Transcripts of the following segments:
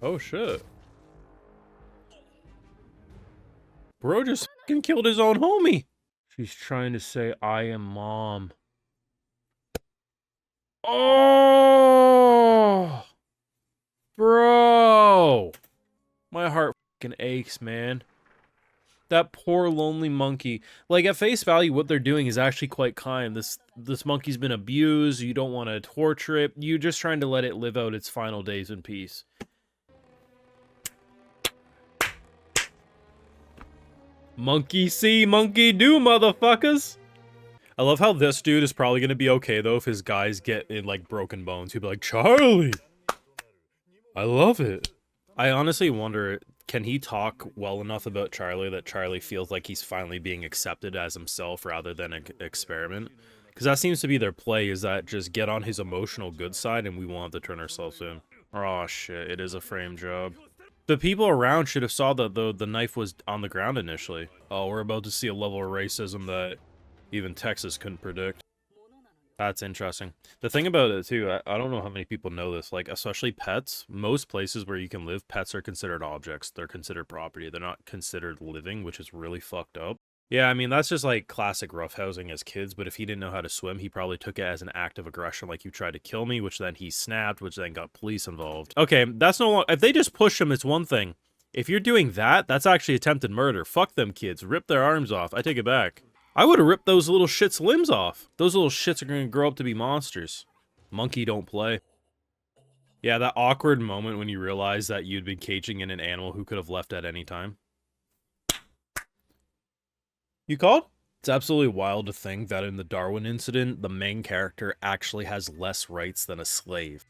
Oh shit. Bro just fucking killed his own homie. She's trying to say, I am mom. Oh, bro. My heart fucking aches, man. That poor lonely monkey. Like, at face value, what they're doing is actually quite kind. This monkey's been abused. You don't want to torture it. You're just trying to let it live out its final days in peace. Monkey see, monkey do, motherfuckers. I love how this dude is probably gonna be okay, though, if his guys get in, like, broken bones. He'll be like, Charlie! I love it. I honestly wonder, can he talk well enough about Charlie that Charlie feels like he's finally being accepted as himself rather than an experiment? Because that seems to be their play, is that just get on his emotional good side and we won't have to turn ourselves in. Oh shit, it is a frame job. The people around should have saw that the knife was on the ground initially. Oh, we're about to see a level of racism that even Texas couldn't predict. That's interesting. The thing about it, too, I don't know how many people know this, like, especially pets, most places where you can live, pets are considered objects. They're considered property. They're not considered living, which is really fucked up. Yeah, I mean, that's just, like, classic roughhousing as kids, but if he didn't know how to swim, he probably took it as an act of aggression, like, you tried to kill me, which then he snapped, which then got police involved. Okay, that's no longer... If they just push him, it's one thing. If you're doing that, that's actually attempted murder. Fuck them kids. Rip their arms off. I take it back. I would have ripped those little shits' limbs off. Those little shits are gonna grow up to be monsters. Monkey don't play. Yeah, that awkward moment when you realize that you'd been caging in an animal who could have left at any time. You called? It's absolutely wild to think that in the Darwin Incident, the main character actually has less rights than a slave.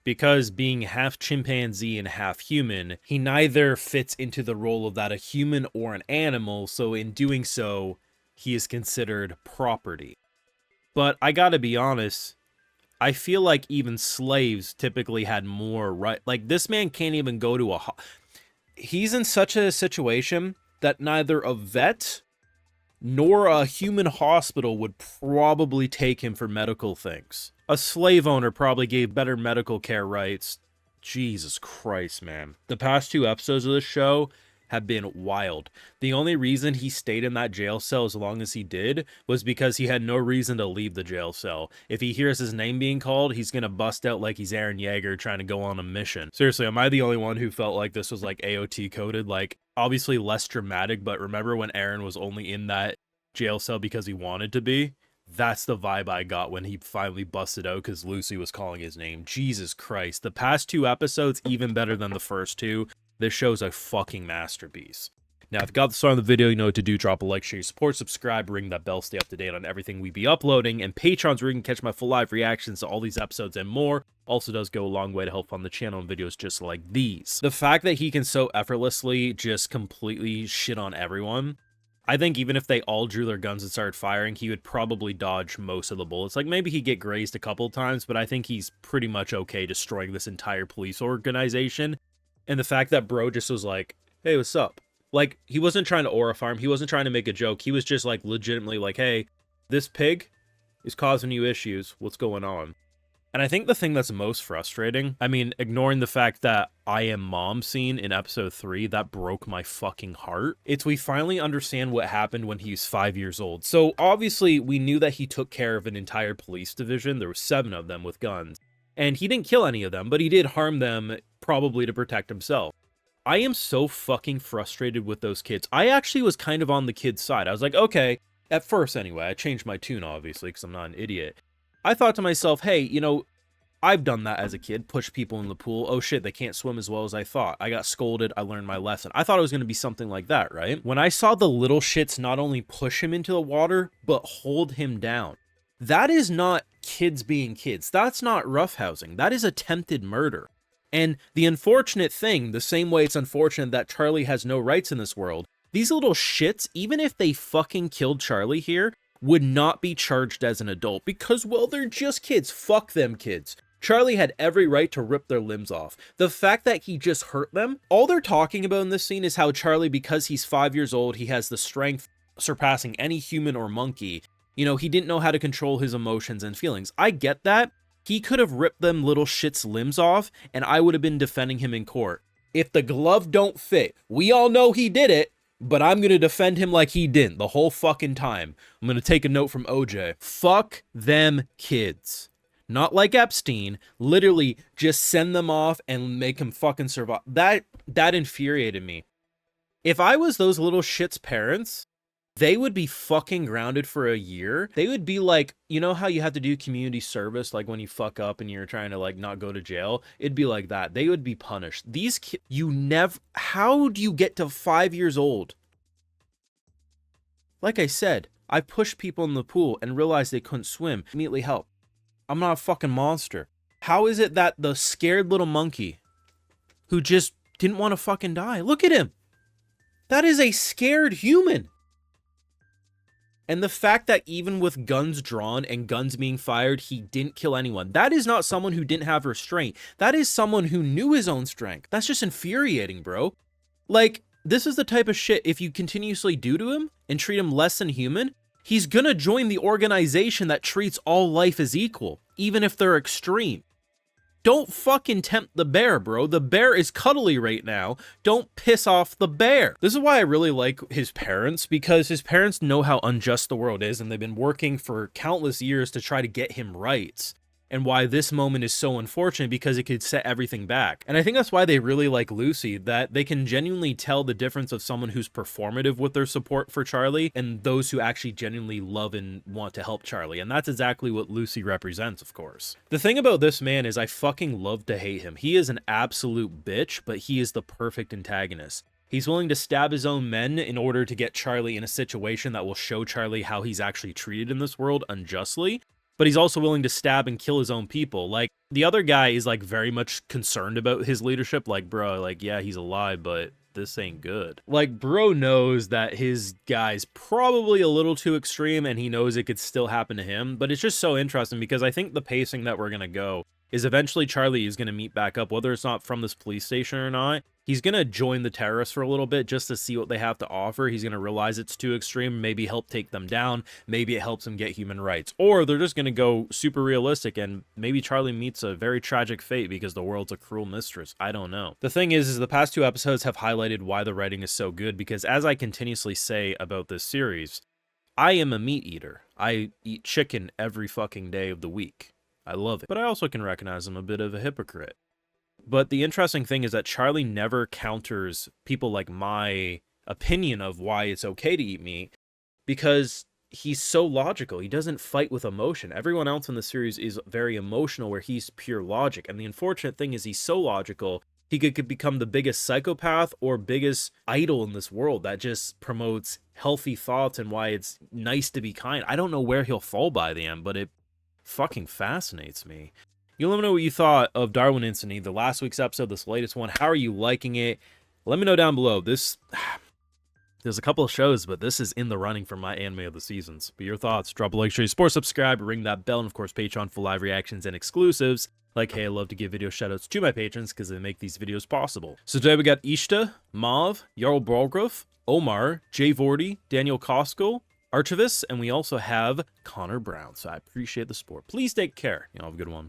Because being half chimpanzee and half human, he neither fits into the role of that a human or an animal, so in doing so, he is considered property. But I gotta be honest, I feel like even slaves typically had more right. Like, this man can't even go to a... He's in such a situation that neither a vet nor a human hospital would probably take him for medical things. A slave owner probably gave better medical care rights. Jesus Christ, man. The past 2 episodes of this show have been wild. The only reason he stayed in that jail cell as long as he did was because he had no reason to leave the jail cell. If he hears his name being called, he's gonna bust out like he's Eren Yeager trying to go on a mission. Seriously, am I the only one who felt like this was like AOT coded? Like, obviously less dramatic, but remember when Eren was only in that jail cell because he wanted to be? That's the vibe I got when he finally busted out because Lucy was calling his name. Jesus Christ. The past 2 episodes, even better than the first 2. This show's a fucking masterpiece. Now, if you got this far in the video, you know what to do. Drop a like, share your support, subscribe, ring that bell, stay up to date on everything we be uploading, and Patreon's where you can catch my full live reactions to all these episodes and more. Also does go a long way to help fund the channel and videos just like these. The fact that he can so effortlessly just completely shit on everyone, I think even if they all drew their guns and started firing, he would probably dodge most of the bullets. Like, maybe he'd get grazed a couple times, but I think he's pretty much okay destroying this entire police organization. And the fact that bro just was like, hey, what's up? Like, he wasn't trying to aura farm. He wasn't trying to make a joke. He was just, like, legitimately like, hey, this pig is causing you issues. What's going on? And I think the thing that's most frustrating, I mean, ignoring the fact that I am mom scene in episode 3, that broke my fucking heart. It's we finally understand what happened when he was 5 years old. So obviously we knew that he took care of an entire police division. There were 7 of them with guns. And he didn't kill any of them, but he did harm them probably to protect himself. I am so fucking frustrated with those kids. I actually was kind of on the kid's side. I was like, okay, at first anyway, I changed my tune obviously because I'm not an idiot. I thought to myself, hey, you know, I've done that as a kid, push people in the pool. Oh shit, they can't swim as well as I thought. I got scolded, I learned my lesson. I thought it was going to be something like that, right? When I saw the little shits not only push him into the water, but hold him down. That is not kids being kids. That's not roughhousing. That is attempted murder. And the unfortunate thing, the same way it's unfortunate that Charlie has no rights in this world, these little shits, even if they fucking killed Charlie here, would not be charged as an adult because, well, they're just kids. Fuck them kids. Charlie had every right to rip their limbs off. The fact that he just hurt them, all they're talking about in this scene is how Charlie, because he's 5 years old, he has the strength surpassing any human or monkey. You know, he didn't know how to control his emotions and feelings. I get that, He could have ripped them little shits' limbs off, and I would have been defending him in court. If the glove don't fit, we all know he did it, but I'm going to defend him like he didn't the whole fucking time. I'm going to take a note from OJ. Fuck them kids. Not like Epstein. Literally, just send them off and make him fucking survive. That infuriated me. If I was those little shits' parents, they would be fucking grounded for a year. They would be like, you know how you have to do community service, like when you fuck up and you're trying to like not go to jail? It'd be like that. They would be punished. These kids, how do you get to 5 years old? Like I said, I pushed people in the pool and realized they couldn't swim. Immediately help. I'm not a fucking monster. How is it that the scared little monkey who just didn't want to fucking die, look at him. That is a scared human. And the fact that even with guns drawn and guns being fired, he didn't kill anyone. That is not someone who didn't have restraint. That is someone who knew his own strength. That's just infuriating, bro. Like, this is the type of shit, if you continuously do to him and treat him less than human, he's gonna join the organization that treats all life as equal, even if they're extreme. Don't fucking tempt the bear, bro. The bear is cuddly right now. Don't piss off the bear. This is why I really like his parents, because his parents know how unjust the world is, and they've been working for countless years to try to get him rights. And why this moment is so unfortunate, because it could set everything back. And I think that's why they really like Lucy, that they can genuinely tell the difference of someone who's performative with their support for Charlie and those who actually genuinely love and want to help Charlie. And that's exactly what Lucy represents, of course. The thing about this man is I fucking love to hate him. He is an absolute bitch, but he is the perfect antagonist. He's willing to stab his own men in order to get Charlie in a situation that will show Charlie how he's actually treated in this world unjustly. But he's also willing to stab and kill his own people. Like, the other guy is, like, very much concerned about his leadership. Like, bro, like, yeah, he's alive, but this ain't good. Like, bro knows that his guy's probably a little too extreme, and he knows it could still happen to him. But it's just so interesting, because I think the pacing that we're gonna go is eventually Charlie is gonna meet back up, whether it's not from this police station or not. He's gonna join the terrorists for a little bit just to see what they have to offer. He's gonna realize it's too extreme, maybe help take them down, maybe it helps him get human rights. Or they're just gonna go super realistic, and maybe Charlie meets a very tragic fate because the world's a cruel mistress. I don't know. The thing is the past 2 episodes have highlighted why the writing is so good, because as I continuously say about this series, I am a meat eater. I eat chicken every fucking day of the week. I love it. But I also can recognize I'm a bit of a hypocrite. But the interesting thing is that Charlie never counters people like my opinion of why it's okay to eat meat, because he's so logical. He doesn't fight with emotion. Everyone else in the series is very emotional, where he's pure logic. And the unfortunate thing is he's so logical, he could become the biggest psychopath or biggest idol in this world that just promotes healthy thoughts and why it's nice to be kind. I don't know where he'll fall by the end, but it fucking fascinates me. You let me know what you thought of Darwin Incident, the last week's episode, this latest one. How are you liking it? Let me know down below. There's a couple of shows, but this is in the running for my anime of the seasons. But your thoughts, drop a like, share, support, subscribe, ring that bell, and of course Patreon for live reactions and exclusives. Like, hey, I love to give video shoutouts to my patrons because they make these videos possible. So today we got Ishta, Mav, Jarl Brolgrove, Omar, Jay Vorty, Daniel Koskol, Archivist, and we also have Connor Brown. So I appreciate the support. Please take care. Have a good one.